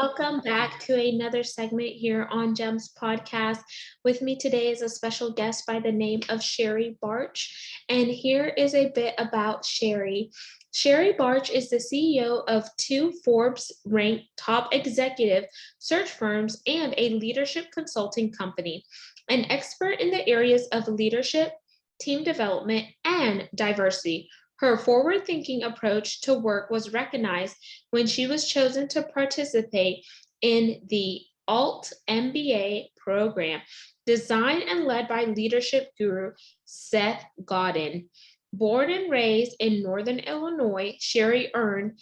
Welcome back to another segment here on GEMS podcast. With me today is a special guest by the name of Sherrie Barch. And here is a bit about Sherrie. Sherrie Barch is the CEO of two Forbes ranked top executive search firms and a leadership consulting company, an expert in the areas of leadership, team development, and diversity. Her forward-thinking approach to work was recognized when she was chosen to participate in the altMBA program, designed and led by leadership guru Seth Godin. Born and raised in Northern Illinois, Sherrie earned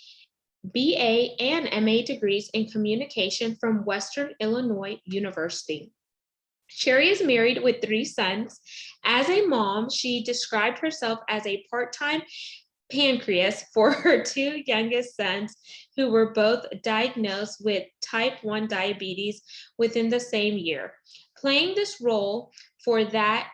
BA and MA degrees in communication from Western Illinois University. Sherrie is married with 3 sons. As a mom, she described herself as a part-time pancreas for her 2 youngest sons, who were both diagnosed with type 1 diabetes within the same year. Playing this role for the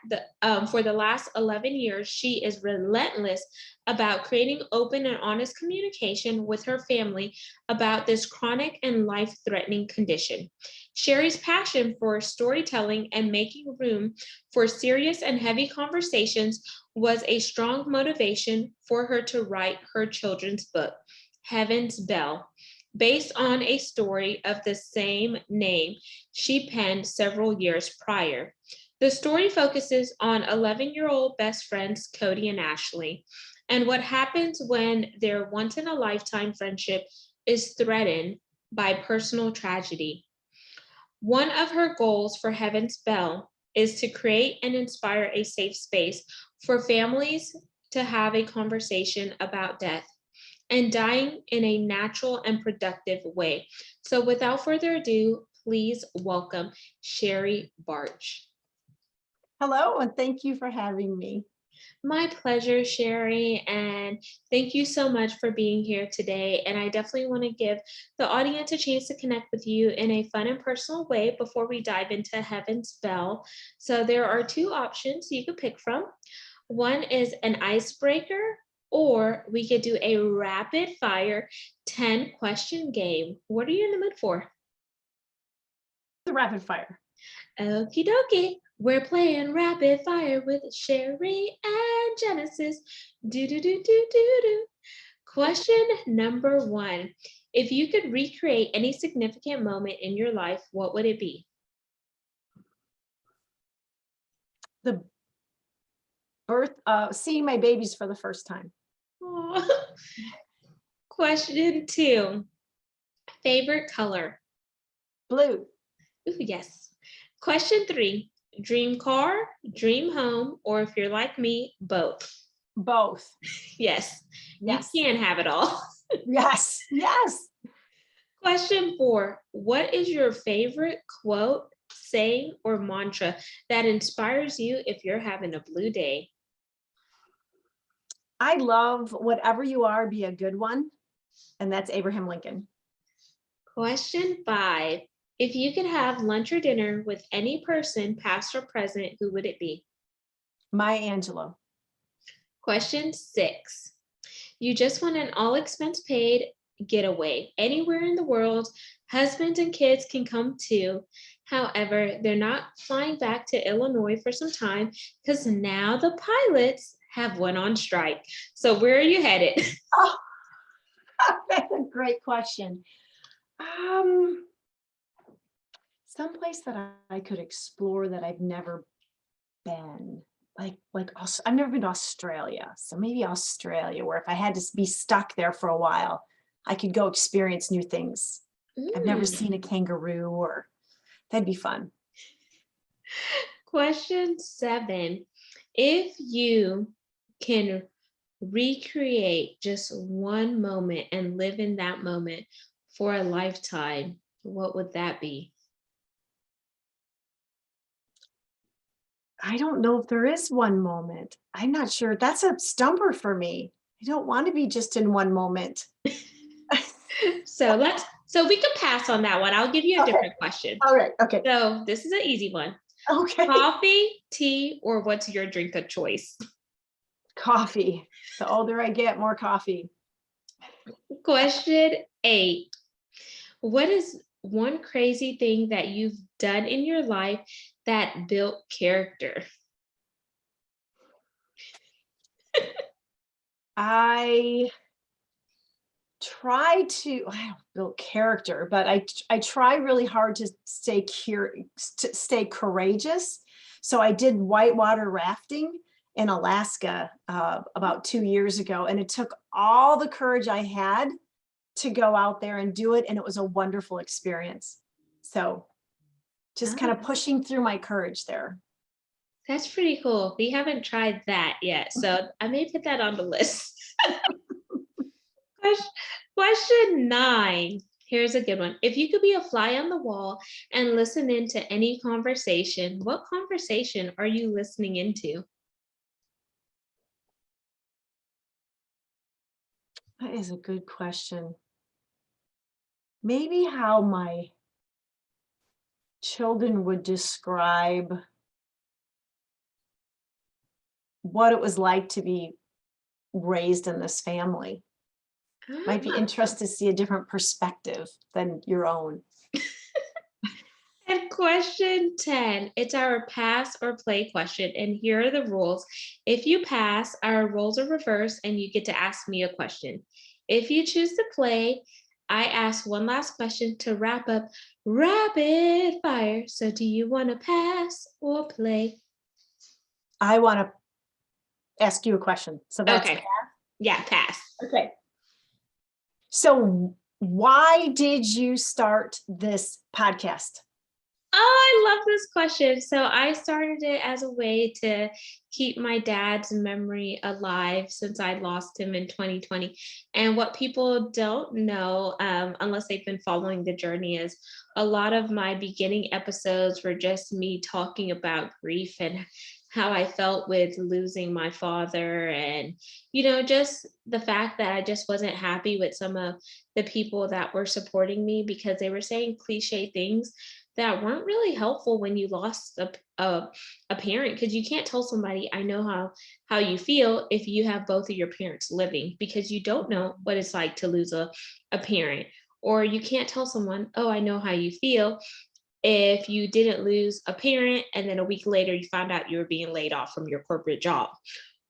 last 11 years, she is relentless about creating open and honest communication with her family about this chronic and life-threatening condition. Sherrie's passion for storytelling and making room for serious and heavy conversations was a strong motivation for her to write her children's book, Heaven's Bell, based on a story of the same name she penned several years prior. The story focuses on 11-year-old best friends Cody and Ashley, and what happens when their once-in-a-lifetime friendship is threatened by personal tragedy. One of her goals for Heaven's Bell is to create and inspire a safe space for families to have a conversation about death and dying in a natural and productive way. So without further ado, please welcome Sherrie Barch. Hello, and thank you for having me. My pleasure, Sherrie, and thank you so much for being here today. And I definitely want to give the audience a chance to connect with you in a fun and personal way before we dive into Heaven's Bell. So there are 2 options you could pick from. One is an icebreaker, or we could do a rapid fire 10-question game. What are you in the mood for? The rapid fire. Okie dokie. We're playing rapid fire with Sherrie and Genesis. Do. Question number 1. If you could recreate any significant moment in your life, what would it be? The birth, seeing my babies for the first time. Aww. Question 2. Favorite color? Blue. Ooh, yes. Question 3. Dream car, dream home, or if you're like me, both. Both. Yes. Yes. You can have it all. Yes. Question 4. What is your favorite quote, saying, or mantra that inspires you if you're having a blue day? I love whatever you are, be a good one. And that's Abraham Lincoln. Question 5. If you could have lunch or dinner with any person, past or present, who would it be? Maya Angelou. Question 6. You just want an all expense paid getaway anywhere in the world. Husbands and kids can come too. However, they're not flying back to Illinois for some time because now the pilots have went on strike. So where are you headed? Oh, that's a great question. Someplace that I could explore that I've never been, like I've never been to Australia, so maybe Australia, where if I had to be stuck there for a while, I could go experience new things. I've never seen a kangaroo, or that'd be fun. Question 7. If you can recreate just one moment and live in that moment for a lifetime, what would that be? I don't know if there is one moment. I'm not sure. That's a stumper for me. I don't want to be just in one moment. So we could pass on that one. I'll give you a different question. All right. Okay. So this is an easy one. Okay. Coffee, tea, or what's your drink of choice? Coffee. The older I get, more coffee. Question 8. What is one crazy thing that you've done in your life that built character. I try to, I don't build character, but I try really hard to stay courageous. So I did whitewater rafting in Alaska about 2 years ago, and it took all the courage I had to go out there and do it, and it was a wonderful experience. So just kind of Oh, pushing through my courage there. that's pretty cool. We haven't tried that yet, so I may put that on the list. Ques- Question 9. Here's a good one. If you could be a fly on the wall and listen into any conversation, what conversation are you listening into? That is a good question. Maybe how my children would describe what it was like to be raised in this family. Might be Ah. interested to see a different perspective than your own. And question 10, it's our pass or play question. And here are the rules. If you pass, our roles are reversed and you get to ask me a question. If you choose to play, I ask one last question to wrap up rapid fire. So, do you want to pass or play? I want to ask you a question. So that's Okay. Yeah, pass. okay. So why did you start this podcast? Oh, I love this question. So I started it as a way to keep my dad's memory alive since I lost him in 2020. And what people don't know, unless they've been following the journey, is a lot of my beginning episodes were just me talking about grief and how I felt with losing my father, and just the fact that I just wasn't happy with some of the people that were supporting me because they were saying cliche things that weren't really helpful when you lost a parent, because you can't tell somebody, I know how you feel, if you have both of your parents living, because you don't know what it's like to lose a parent. Or you can't tell someone, oh, I know how you feel, if you didn't lose a parent and then a week later you found out you were being laid off from your corporate job,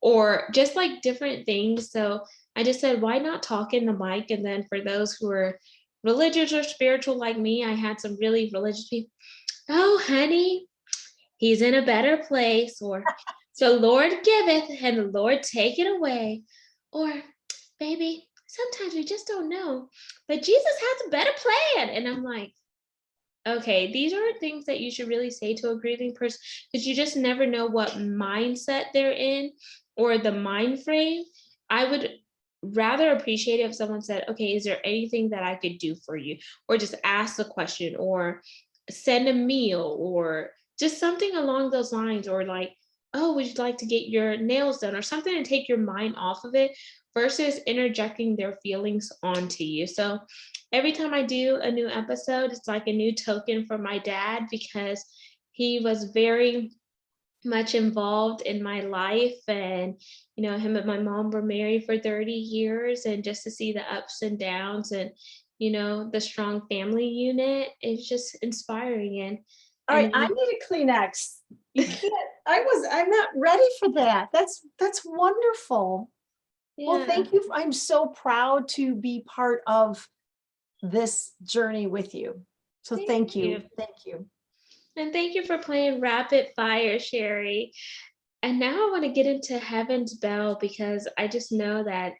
or just like different things. So I just said, why not talk in the mic? And then for those who are religious or spiritual like me, I had some really religious people. Oh, honey, he's in a better place. Or, so Lord giveth and the Lord take it away. Or, baby, sometimes we just don't know. But Jesus has a better plan. And I'm like, okay, these are things that you should really say to a grieving person, because you just never know what mindset they're in or the mind frame. I would rather appreciate it if someone said, okay, is there anything that I could do for you? Or just ask the question, or send a meal, or just something along those lines, or like, oh, would you like to get your nails done, or something to take your mind off of it versus interjecting their feelings onto you. So every time I do a new episode, it's like a new token for my dad, because he was very much involved in my life. And him and my mom were married for 30 years, and just to see the ups and downs, and the strong family unit is just inspiring. All right, And I need a Kleenex. You can't, I'm not ready for that. That's wonderful. Well, yeah, thank you. I'm so proud to be part of this journey with you. So thank thank you. you. Thank you. And thank you for playing rapid fire, Sherrie. And now I want to get into Heaven's Bell, because I just know that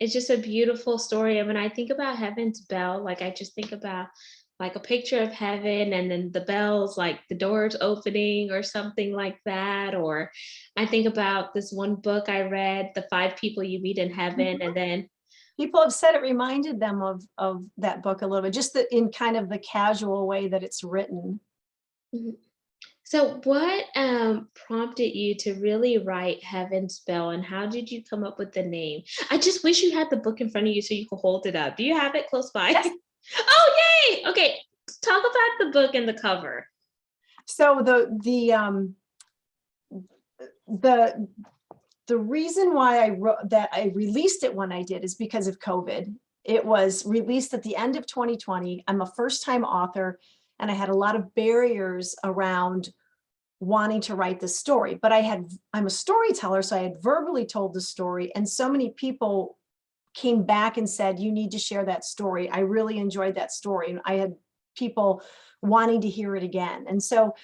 it's just a beautiful story. And when I think about Heaven's Bell, like I just think about like a picture of heaven, and then the bells, like the doors opening or something like that. Or I think about this one book I read, The Five People You Meet in Heaven. Mhm. And then People have said it reminded them of that book a little bit, just in kind of the casual way that it's written. Mhm. So what prompted you to really write Heaven's Bell, and how did you come up with the name? I just wish you had the book in front of you so you could hold it up. Do you have it close by? Yes. Oh, yay! Okay, talk about the book and the cover. So the the reason why I wrote that, I released it when I did, is because of COVID. It was released at the end of 2020. I'm a first-time author, and I had a lot of barriers around wanting to write this story, but I'm a storyteller, so I had verbally told the story, and so many people came back and said, you need to share that story. I really enjoyed that story. And I had people wanting to hear it again. And so,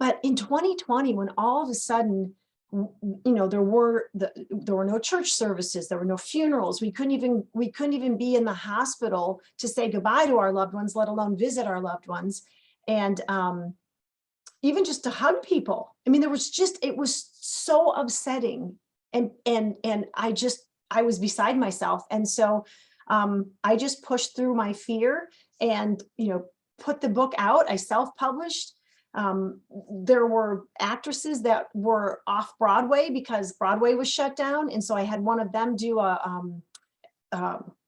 but in 2020, when all of a sudden, there were no church services, there were no funerals, we couldn't even be in the hospital to say goodbye to our loved ones, let alone visit our loved ones. And even just to hug people. I mean, it was so upsetting. And I was beside myself. And so I just pushed through my fear and, put the book out. I self-published. There were actresses that were off Broadway because Broadway was shut down. And so I had one of them do a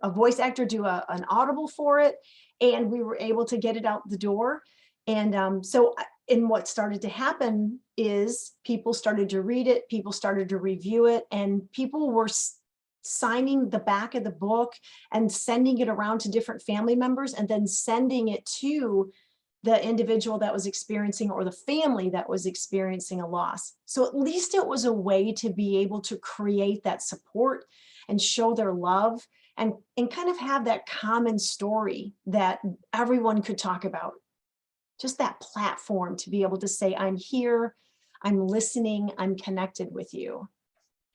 voice actor do an audible for it. And we were able to get it out the door. And and what started to happen is people started to read it, people started to review it, and people were signing the back of the book and sending it around to different family members, and then sending it to the individual that was experiencing, or the family that was experiencing a loss. So at least it was a way to be able to create that support and show their love, and kind of have that common story that everyone could talk about. Just that platform to be able to say, I'm here, I'm listening, I'm connected with you.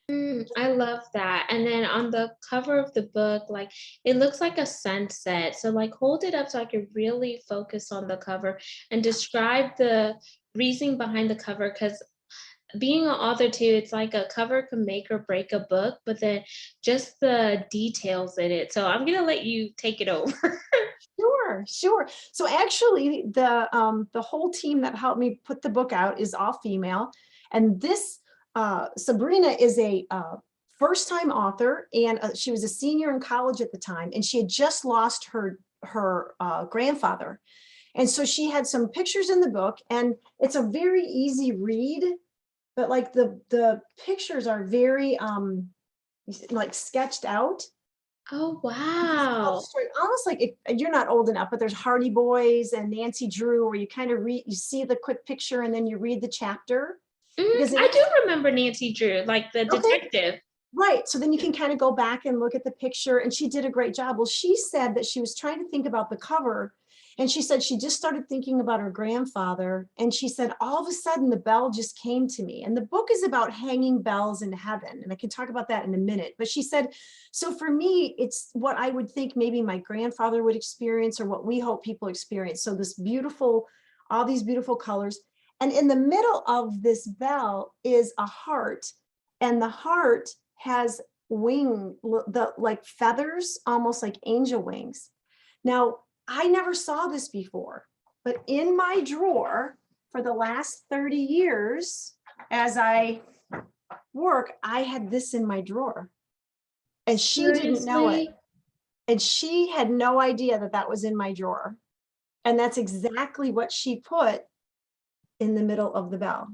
I love that. And then on the cover of the book, like it looks like a sunset. So like hold it up so I could really focus on the cover and describe the reasoning behind the cover. Because being an author too, it's like a cover can make or break a book, but then just the details in it. So I'm gonna let you take it over. Sure. So actually, the whole team that helped me put the book out is all female, and this Sabrina is a first-time author, and she was a senior in college at the time, and she had just lost her grandfather, and so she had some pictures in the book, and it's a very easy read, but like the pictures are very like sketched out. Oh, Tell the wow. story almost like you're not old enough, but there's Hardy Boys and Nancy Drew, where you kind of you see the quick picture and then you read the chapter, because it I is do remember Nancy Drew, like the okay. detective. Right. So then you can kind of go back and look at the picture, and she did a great job. Well, she said that she was trying to think about the cover, and she said she just started thinking about her grandfather. And she said, all of a sudden the bell just came to me. And the book is about hanging bells in heaven. And I can talk about that in a minute. But she said, so for me, it's what I would think maybe my grandfather would experience, or what we hope people experience. So all these beautiful colors. And in the middle of this bell is a heart, and the heart has like feathers, almost like angel wings. Now, I never saw this before, but in my drawer for the last 30 years, as I work, I had this in my drawer, and she didn't know it. Seriously? And she had no idea that that was in my drawer. And that's exactly what she put in the middle of the bell.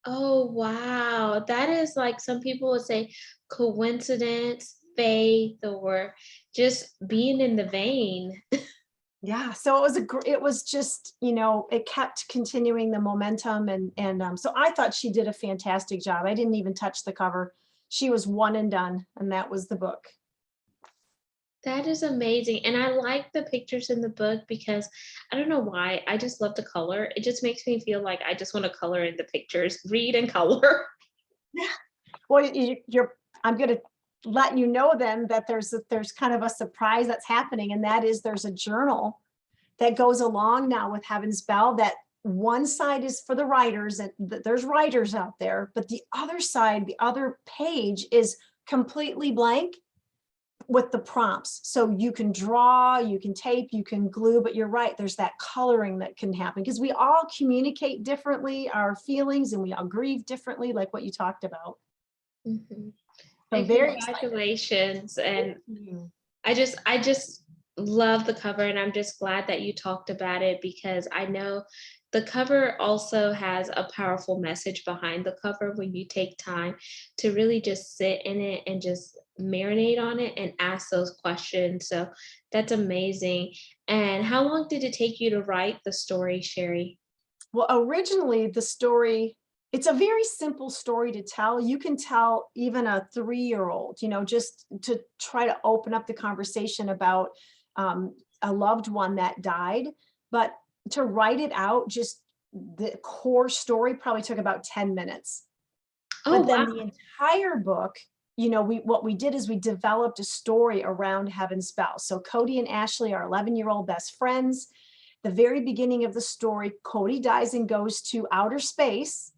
Oh, wow. That is like some people would say coincidence, faith, or just being in the vein. Yeah, so it was just, it kept continuing the momentum, and so I thought she did a fantastic job. I didn't even touch the cover. She was one and done, and that was the book. That is amazing. And I like the pictures in the book because I don't know why. I just love the color. It just makes me feel like I just want to color in the pictures, read and color. Yeah. Well, I'm going to let you know then that there's kind of a surprise that's happening, and that is there's a journal that goes along now with Heaven's Bell, that one side is for the writers, and there's writers out there, but the other side, the other page, is completely blank with the prompts. So you can draw, you can tape, you can glue, but you're right, there's that coloring that can happen because we all communicate differently, our feelings, and we all grieve differently, like what you talked about. Mhm. So And very excited. congratulations. And Thank you. I just love the cover, and I'm just glad that you talked about it because I know the cover also has a powerful message behind the cover when you take time to really just sit in it and just marinate on it and ask those questions. So that's amazing. And how long did it take you to write the story, Sherrie? Well, originally the story, it's a very simple story to tell. You can tell even a 3-year-old, just to try to open up the conversation about a loved one that died. But to write it out, just the core story probably took about 10 minutes. Oh, But then wow. the entire book, what we did is we developed a story around Heaven's Bell. So Cody and Ashley are 11-year-old best friends. The very beginning of the story, Cody dies and goes to outer space.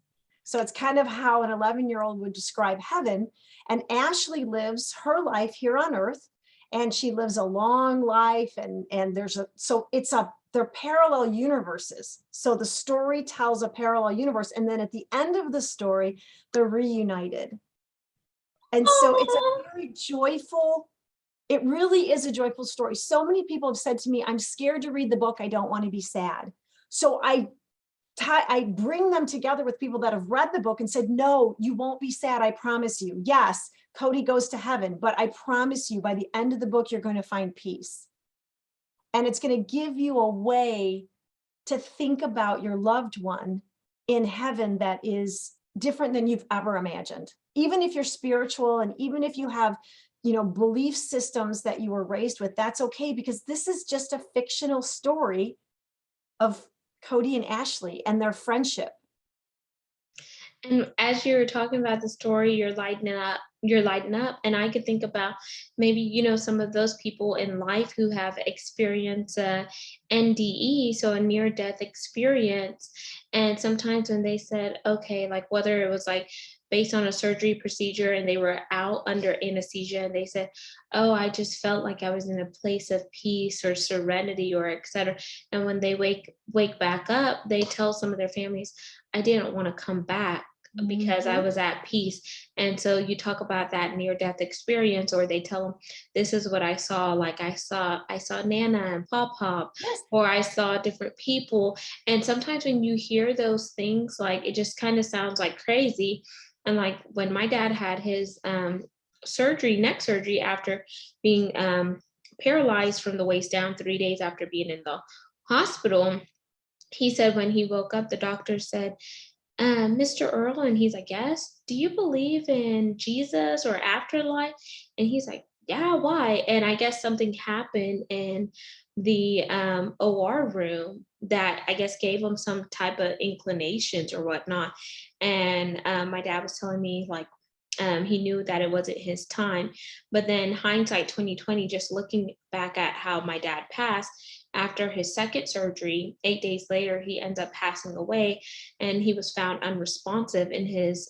So it's kind of how an 11-year-old would describe heaven. And Ashley lives her life here on earth, and she lives a long life. And they're parallel universes. So the story tells a parallel universe. And then at the end of the story, they're reunited. And so it's a Oh. very joyful, it really is a joyful story. So many people have said to me, I'm scared to read the book. I don't want to be sad. So I bring them together with people that have read the book and said, no, you won't be sad. I promise you. Yes, Cody goes to heaven, but I promise you by the end of the book, you're going to find peace. And it's going to give you a way to think about your loved one in heaven that is different than you've ever imagined. Even if you're spiritual and even if you have, belief systems that you were raised with, that's okay, because this is just a fictional story of Cody and Ashley and their friendship. And as you're talking about the story, you're lighting up. You're lighting up, and I could think about maybe some of those people in life who have experienced NDE, so a near-death experience. And sometimes when they said, okay, like whether it was like based on a surgery procedure and they were out under anesthesia, and they said, oh, I just felt like I was in a place of peace or serenity or etc. And when they wake back up, they tell some of their families, I didn't want to come back because I Mhm. was at peace. And so you talk about that near death experience, or they tell them, this is what I saw. Like I saw Nana and Pop Pop, Yes. or I saw different people. And sometimes when you hear those things, like it just kind of sounds like crazy. And like when my dad had his neck surgery after being paralyzed from the waist down 3 days after being in the hospital, he said when he woke up, the doctor said, Mr. Earl, and he's like, yes, do you believe in Jesus or afterlife? And he's like, yeah, why? And I guess something happened in the OR room that I guess gave him some type of inclinations or whatnot. And my dad was telling me like he knew that it wasn't his time. But then hindsight 2020, just looking back at how my dad passed after his second surgery, 8 days later, he ends up passing away, and he was found unresponsive in his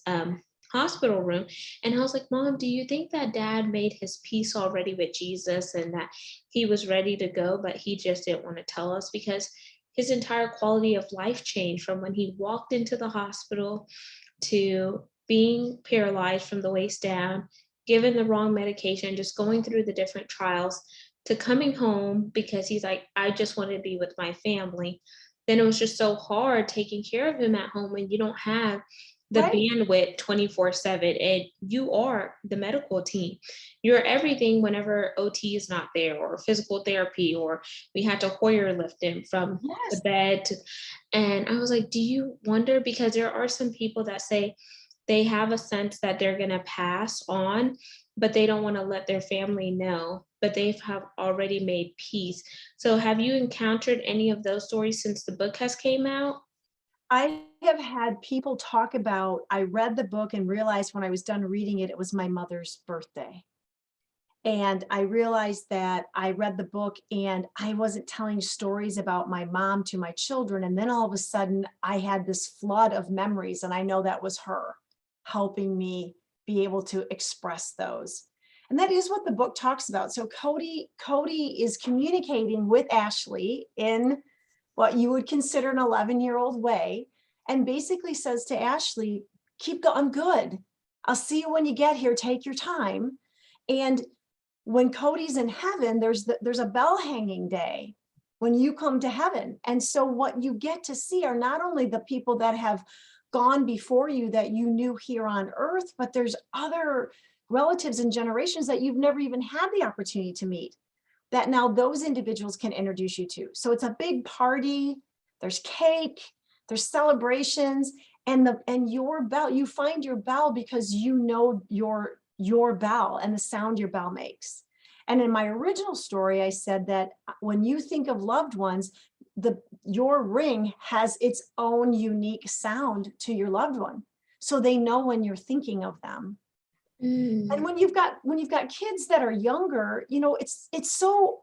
hospital room. And I was like, Mom, do you think that dad made his peace already with Jesus and that he was ready to go, but he just didn't want to tell us? Because his entire quality of life changed from when he walked into the hospital to being paralyzed from the waist down, given the wrong medication, just going through the different trials, to coming home because he's like, I just want to be with my family. Then it was just so hard taking care of him at home when you don't have the Right. bandwidth 24/7, and you are the medical team. You're everything whenever OT is not there, or physical therapy, or we had to Hoyer lift him from the Yes. bed to, and I was like, do you wonder? Because there are some people that say they have a sense that they're going to pass on, but they don't want to let their family know, but they have already made peace. So have you encountered any of those stories since the book has came out? I have had people talk about, I read the book and realized when I was done reading it, it was my mother's birthday. And I realized that I read the book and I wasn't telling stories about my mom to my children. And then all of a sudden I had this flood of memories, and I know that was her helping me be able to express those. And that is what the book talks about. So Cody is communicating with Ashley in what you would consider an 11-year-old way, and basically says to Ashley, keep going, I'm good. I'll see you when you get here. Take your time. And when Cody's in heaven, there's a bell hanging day when you come to heaven. And so what you get to see are not only the people that have gone before you that you knew here on earth, but there's other relatives and generations that you've never even had the opportunity to meet, that now those individuals can introduce you to. So it's a big party, there's cake, there's celebrations, and your bell, you find your bell because you know your bell and the sound your bell makes. And in my original story, I said that when you think of loved ones, your ring has its own unique sound to your loved one. So they know when you're thinking of them. And Mm. when you've got kids that are younger, it's so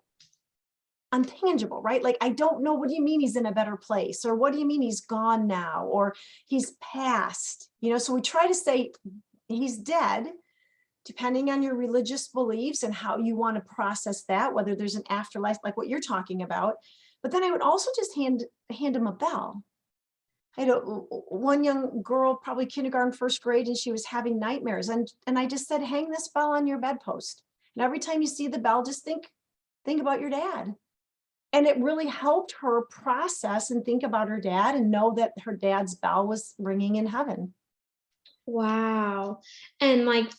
untangible, right? Like, I don't know, what do you mean he's in a better place? Or what do you mean he's gone now? Or he's passed, so we try to say he's dead, depending on your religious beliefs and how you want to process that, whether there's an afterlife, like what you're talking about. But then I would also just hand him a bell. I had one young girl, probably kindergarten, first grade, and she was having nightmares. And I just said, hang this bell on your bedpost. And every time you see the bell, just think about your dad. And it really helped her process and think about her dad and know that her dad's bell was ringing in heaven. Wow. And like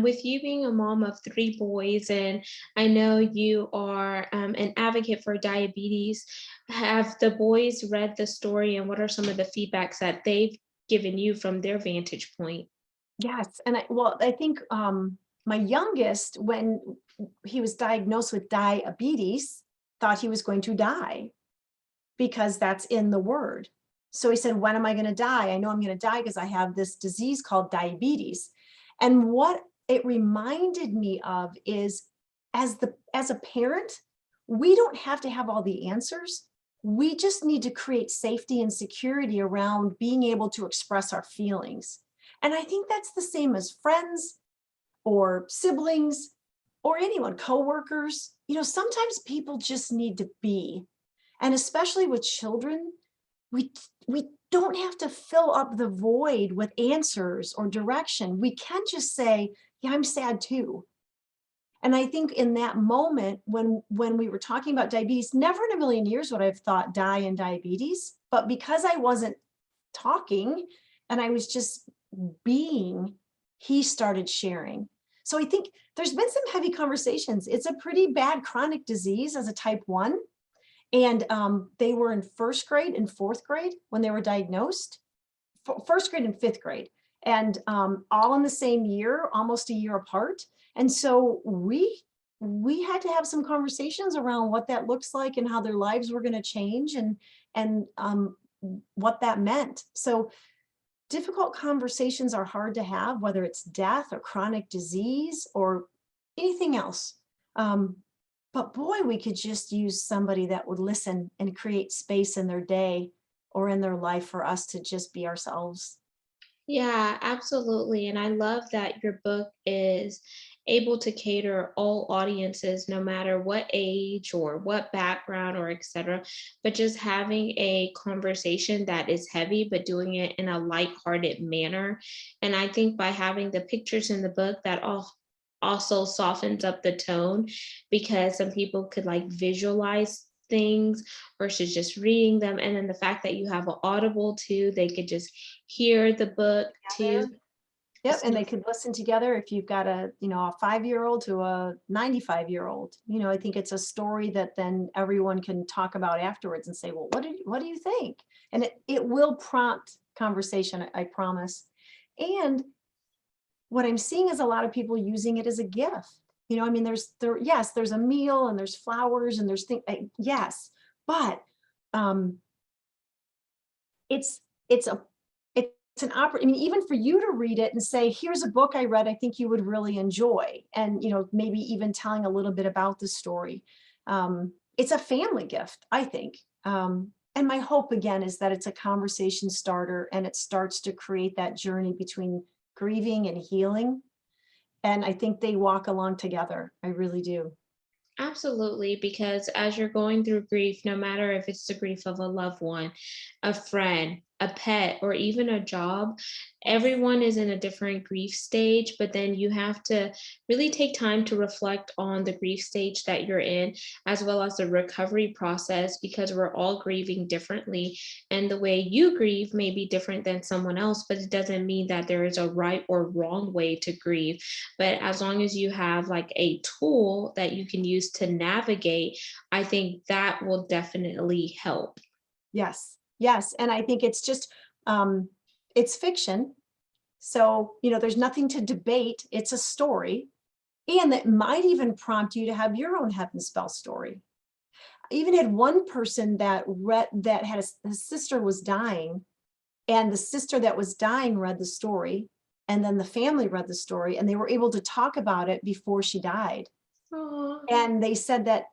with you being a mom of three boys, and I know you are an advocate for diabetes, have the boys read the story, and what are some of the feedbacks that they've given you from their vantage point? Yes. And I think my youngest, when he was diagnosed with diabetes, thought he was going to die because that's in the word. So he said, when am I going to die? I know I'm going to die because I have this disease called diabetes. And what it reminded me of is, as a parent, we don't have to have all the answers. We just need to create safety and security around being able to express our feelings. And I think that's the same as friends or siblings or anyone, coworkers. Sometimes people just need to be. And especially with children, we don't have to fill up the void with answers or direction. We can just say, yeah, I'm sad too. And I think in that moment, when we were talking about diabetes, never in a million years would I have thought die in diabetes. But because I wasn't talking and I was just being, he started sharing. So I think there's been some heavy conversations. It's a pretty bad chronic disease as a type 1. And they were in first grade and fourth grade when they were diagnosed, first grade and fifth grade, and all in the same year, almost a year apart. And so we had to have some conversations around what that looks like and how their lives were going to change and what that meant. So difficult conversations are hard to have, whether it's death or chronic disease or anything else. But boy, we could just use somebody that would listen and create space in their day or in their life for us to just be ourselves. Yeah, absolutely. And I love that your book is able to cater all audiences, no matter what age or what background or etc. But just having a conversation that is heavy, but doing it in a lighthearted manner. And I think by having the pictures in the book, that also softens up the tone, because some people could like visualize things versus just reading them. And then the fact that you have an audible too, they could just hear the book too. Yep, So and they could listen together if you've got a 5-year-old to a 95-year-old. I think it's a story that then everyone can talk about afterwards and say, well, what do you think? And it will prompt conversation, I promise. And what I'm seeing is a lot of people using it as a gift. Yes, there's a meal and there's flowers and there's things, yes, but it's an opera. Even for you to read it and say, here's a book I read, I think you would really enjoy. And, maybe even telling a little bit about the story. It's a family gift, I think. And my hope again is that it's a conversation starter and it starts to create that journey between grieving and healing. And I think they walk along together. I really do. absolutely, because as you're going through grief, no matter if it's the grief of a loved one, a friend, a pet or even a job, everyone is in a different grief stage, but then you have to really take time to reflect on the grief stage that you're in, as well as the recovery process, because we're all grieving differently. And the way you grieve may be different than someone else, but it doesn't mean that there is a right or wrong way to grieve. But as long as you have like a tool that you can use to navigate, I think that will definitely help. Yes, yes. And I think it's just, it's fiction. So, there's nothing to debate. It's a story. And that might even prompt you to have your own heaven spell story. I even had one person that read that had his sister was dying, and the sister that was dying read the story, and then the family read the story, and they were able to talk about it before she died. Aw. And they said that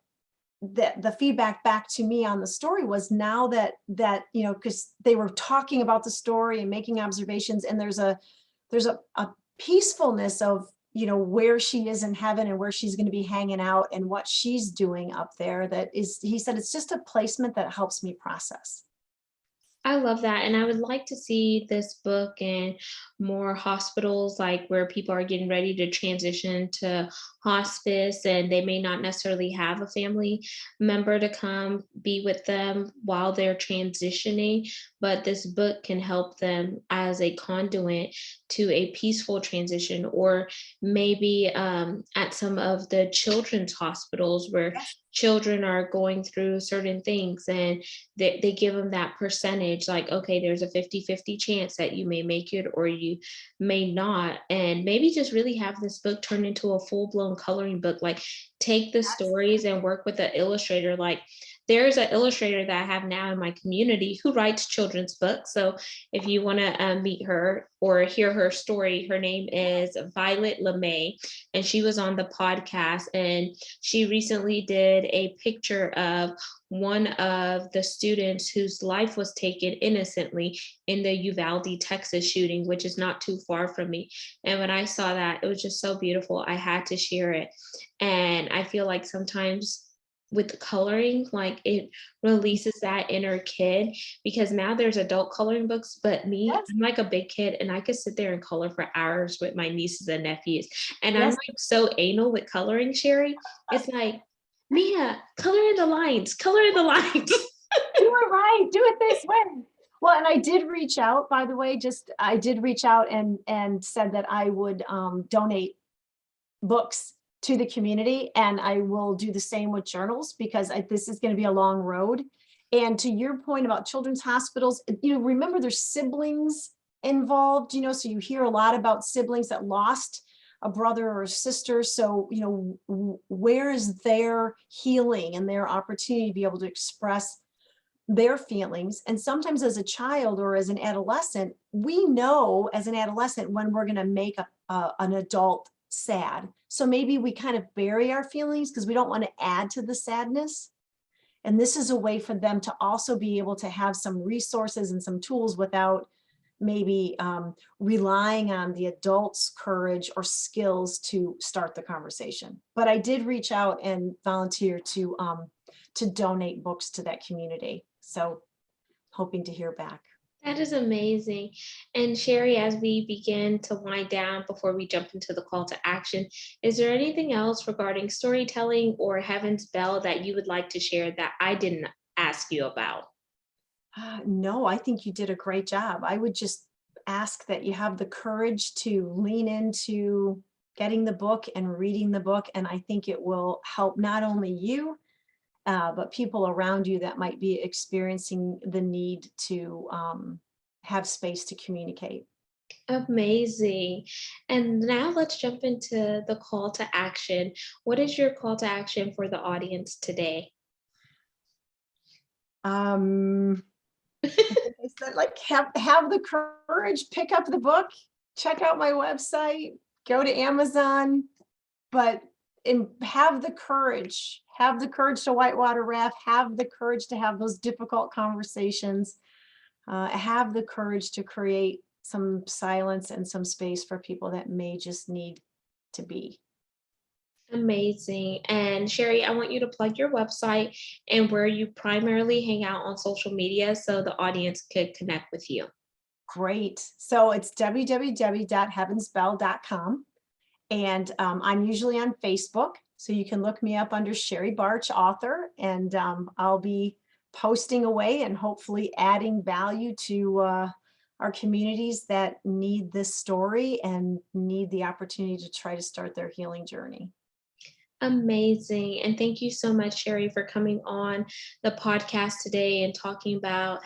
the feedback back to me on the story was now that because they were talking about the story and making observations, and there's a peacefulness of where she is in heaven and where she's going to be hanging out and what she's doing up there. That is, he said, it's just a placement that helps me process. I love that. And I would like to see this book in more hospitals, like where people are getting ready to transition to hospice and they may not necessarily have a family member to come be with them while they're transitioning. But this book can help them as a conduit to a peaceful transition, or maybe at some of the children's hospitals where Yes. children are going through certain things, and they give them that percentage, like, okay, there's a 50-50 chance that you may make it or you may not. And maybe just really have this book turn into a full-blown coloring book, like take the stories and work with the illustrator. Like there's an illustrator that I have now in my community who writes children's books. So if you want to meet her or hear her story, her name is Violet Lemay, and she was on the podcast, and she recently did a picture of one of the students whose life was taken innocently in the Uvalde, Texas shooting, which is not too far from me. And when I saw that, it was just so beautiful. I had to share it. And I feel like sometimes with the coloring, like it releases that inner kid, because now there's adult coloring books, but me, Yes. I'm like a big kid and I could sit there and color for hours with my nieces and nephews. And I'm Yes. like so anal with coloring, Sherry. It's like, Mia, color in the lines, color in the lines. Do it right. Do it this way. Well, and I did reach out, by the way, I did reach out and said that I would donate books to the community, and I will do the same with journals, because this is going to be a long road. And to your point about children's hospitals, remember there's siblings involved, so you hear a lot about siblings that lost a brother or a sister. So, where is their healing and their opportunity to be able to express their feelings? And sometimes as a child or as an adolescent, we know as an adolescent when we're going to make an adult sad. So maybe we kind of bury our feelings because we don't want to add to the sadness. And this is a way for them to also be able to have some resources and some tools without maybe relying on the adult's courage or skills to start the conversation. But I did reach out and volunteer to donate books to that community. So hoping to hear back. That is amazing. And Sherry, as we begin to wind down before we jump into the call to action, is there anything else regarding storytelling or Heaven's Bell that you would like to share that I didn't ask you about? No, I think you did a great job. I would just ask that you have the courage to lean into getting the book and reading the book. And I think it will help not only you, but people around you that might be experiencing the need to have space to communicate. Amazing. And now let's jump into the call to action. What is your call to action for the audience today? Um, I think I said, like, have the courage, pick up the book, check out my website, go to Amazon, but have the courage, to whitewater raft, have the courage to have those difficult conversations, have the courage to create some silence and some space for people that may just need to be. Amazing. And Sherrie, I want you to plug your website and where you primarily hang out on social media so the audience could connect with you. Great. So it's www.heavensbell.com. And I'm usually on Facebook. So you can look me up under Sherrie Barch, author, and I'll be posting away and hopefully adding value to our communities that need this story and need the opportunity to try to start their healing journey. Amazing. And thank you so much, Sherrie, for coming on the podcast today and talking about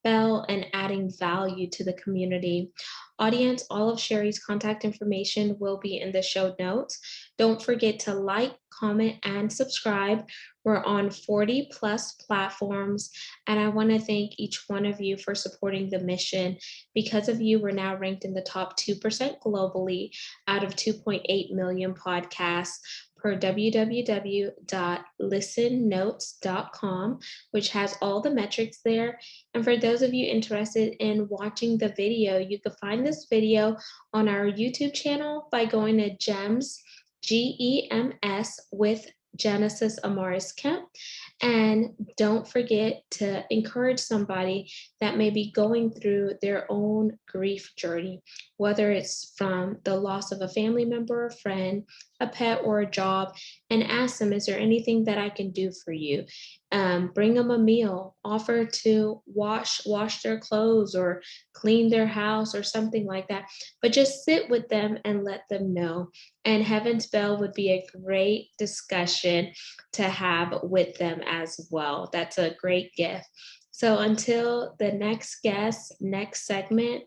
Bell and adding value to the community. Audience, all of Sherrie's contact information will be in the show notes. Don't forget to like, comment, and subscribe. We're on 40 plus platforms, and I want to thank each one of you for supporting the mission. Because of you, we're now ranked in the top 2% globally out of 2.8 million podcasts per www.listennotes.com, which has all the metrics there. And for those of you interested in watching the video, you can find this video on our YouTube channel by going to GEMS, GEMS with Genesis Amaris Kemp. And don't forget to encourage somebody that may be going through their own grief journey, whether it's from the loss of a family member, a friend, a pet, or a job, and ask them, is there anything that I can do for you? Bring them a meal, offer to wash their clothes or clean their house or something like that. But just sit with them and let them know. And Heaven's Bell would be a great discussion to have with them as well. That's a great gift. So until the next guest, next segment,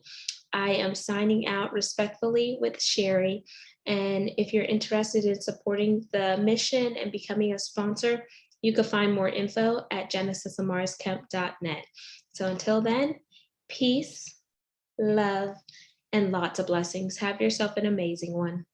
I am signing out respectfully with Sherrie. And if you're interested in supporting the mission and becoming a sponsor, you can find more info at genesisamarisKemp.net. So until then, peace, love, and lots of blessings. Have yourself an amazing one.